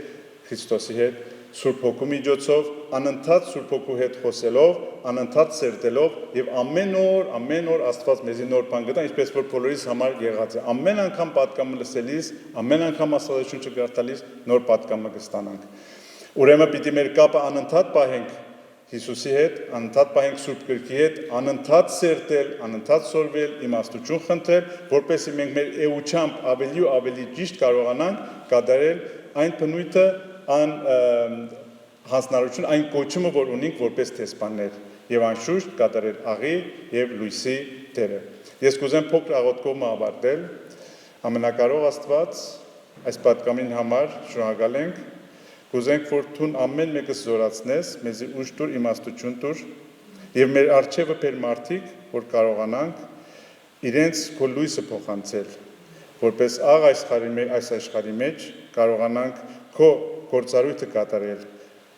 Speaker 4: Քրիստոսի հետ, Սուրբ Հոգու միջոցով, անընդհատ Սուրբ Հոգու հետ խոսելով, անընդհատ սերտելով եւ ամեն օր Աստված մեզի նոր բան կտա, ինչպես որ բոլորիս համար եղած է։ Ամեն անգամ պատկամը լսելիս, ամեն անգամ Աստվածաշունչը կարդալիս նոր պատկամը կստանանք։ Ուրեմն պիտի մեր կապը անընդհատ պահենք Հիսուսի հետ, անընդհատ պահենք Սուրբ Գրքի հետ, անընդհատ սերտել, անընդհատ սորվել, իմաստություն խնդրել, որպեսզի մենք մեր էությամբ ավելի ու ավելի ճիշտ կարողանանք կատարել այն բնույթը, այն հանձնարարություն, այն կոչումը, որ ունենք որպես դեսպաններ եւ անշուշտ կատարել աղի եւ լույսի դերը։ Ես կուզեմ փոքր աղոթքով ավարտել։ Ամենակարող Աստված, այս պատկամին համար շնորհակալ ենք։ Կուզենք, որ թուն ամեն մեկը զորացնես, մեզի ուժ տուր, իմաստություն տուր եւ մեր արջևը բեր մարդիկ, որ կարողանանք իրենց քո լույսը փոխանցել, որպես այս աշխարհի մեջ կարողանանք քո գործառույթը կատարել,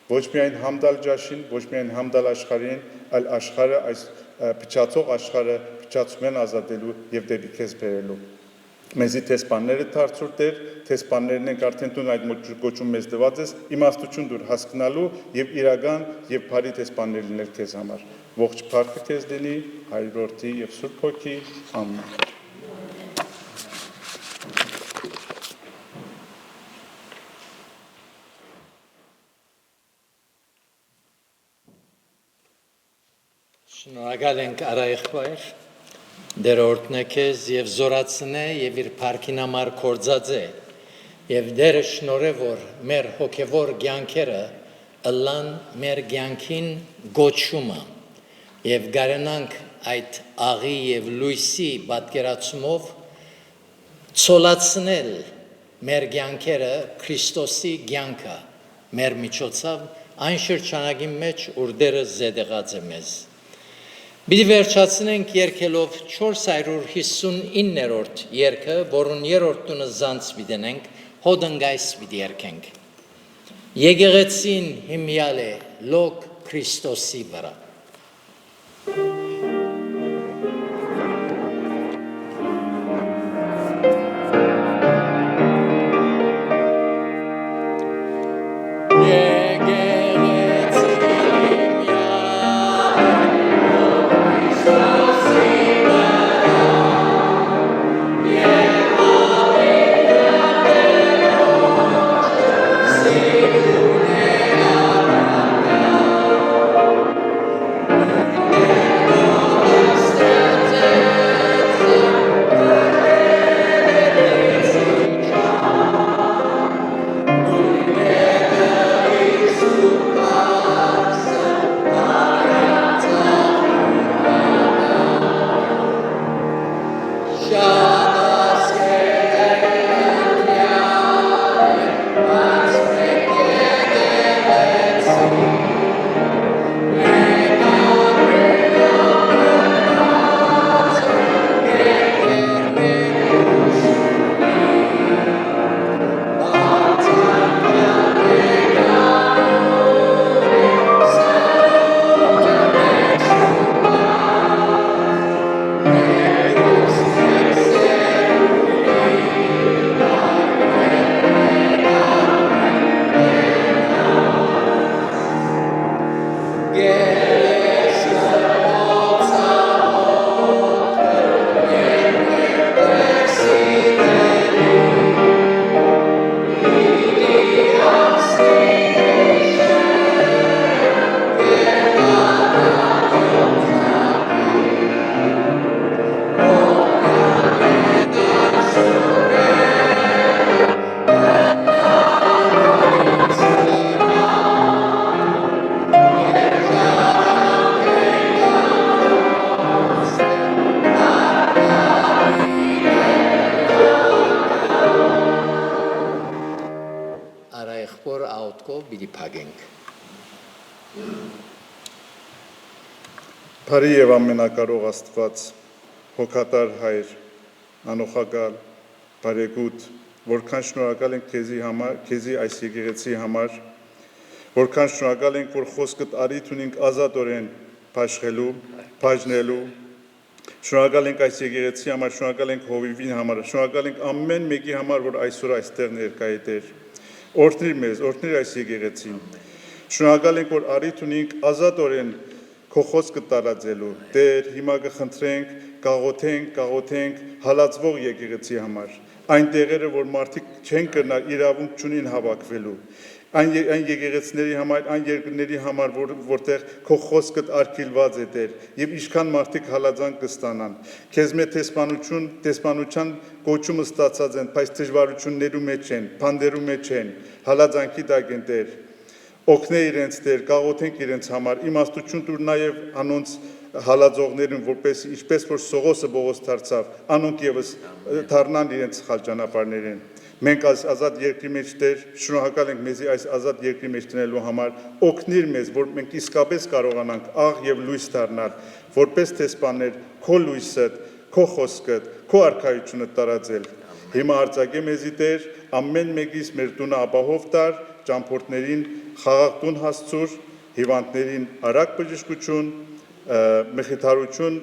Speaker 4: ոչ միայն համդալ ջաշին, ոչ միայն համդալ աշխարհին, այլ աշխարհը այս փչացող աշխարհը փչացումեն ազատելու եւ դեպի քեզ բերելու։ Մեզի դեսպանները դարձուր Տեր, դեսպաններն ենք արդեն դու այդ կոչում մեզ տված ես, իմաստություն դուր հասկանալու եւ իրական եւ բարի դեսպաններ լինել քեզ համար։ Ողջ փառքը քեզ դելի, Հայր Որդի եւ Սուրբ Հոգի, ամեն։
Speaker 1: Շնորհակալ ենք արայխվայր, դեր օրհնե քեզ եւ զորացնե եւ իր փառքին համար կործածե եւ դերը շնորհե որ մեր հոգեվոր կյանքերը ըլլան մեր կյանքին գոչումը եւ գարանանք այդ աղի եւ լույսի պատկերացումով ցոլացնել մեր կյանքերը Քրիստոսի կյանքը մեր միջոցով այն շրջանակի մեջ ուր դերը զեդեղած է մեզ Բիդի վերջացնենք երկելով 459-րդ երկը, որուն երրորդ տունը զանց բիդենենք, հոդնգայս բիդի երկենք։ Եկեղեցին հիմյալ է լոկ Քրիստոսի վրա։ Եկեղեցին հավատքով պիտի փակենք։
Speaker 4: Բարի եւ ամենակարող Աստված, հոգատար Հայր, անոխագալ, բարեգութ, որքան շնորհակալ ենք քեզի համար, քեզի այս եկեղեցի համար, որքան շնորհակալ ենք, որ խոսքդ արիթ ունենք ազատորեն փաշխելու, բաժնելու, շնորհակալ ենք այս եկեղեցի համար, շնորհակալ ենք հովիվին համար, շնորհակալ ենք ամեն մեկի համար, որ այսօր այստեղ ներկա է Տեր։ Օրհնիր մեզ, օրհնիր այս եկեղեցին։ Շնորհակալ ենք, որ արիթ ունենք ազատորեն քո խոսքը տարածելու։ Տեր, հիմա կխնդրենք, գաղութենք հալածվող եկեղեցի համար։ Այն տեղերը, որ մարդիկ չեն կրնալ իրավունք չունին հավաքվելու։ Այն եկեղեցիների համար, այն երկրների համար, որտեղ քո խոսքդ արգելված է Տեր, եւ ինչքան մարդիկ հալածան կստանան։ Քեզ մեր տեսփանության կոչումը ստացած են, բայց դժվարություններու մեջ են, բանդերու մեջ են, հալածանքի տակ են Տեր։ Օգնե իրենց Տեր, գաղութենք իրենց համար, իմաստություն տուր նաև անոնց հալածողներին, որպես ինչպես որ Սողոսը Բողոս դարձավ, անոնք եւս դառնան իրենց սխալ ճանապարհներին։ Մենք ազատ երկրի մեջ Տեր, շնորհակալ ենք մեզի այս ազատ երկրի մեջ տնելու համար, օգնիր մեզ, որ մենք իսկապես կարողանանք աղ եւ լույս դառնալ, որպես տեսփաններ, քո լույսդ, քո խոսքդ, քո արքայությունը տարածել։ Հիմա արձակե մեզի Տեր, ամեն մեկից մեր տունը ապահով տար, ճամփորդներին խաղաղ տուն հասցուր, հիվանդներին արագ բժշկություն, մխիթարություն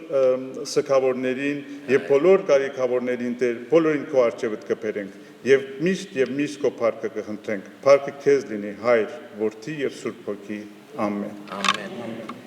Speaker 4: սքավորներին եւ բոլոր կարիքավորներին Տեր, բոլորին քո առջևդ կբերենք եւ միշտ քո փառքը կխնդրենք։ Փառքը քեզ լինի, Հայր, Որդի եւ Սուրբ Հոգի։ Ամեն։
Speaker 1: Ամեն։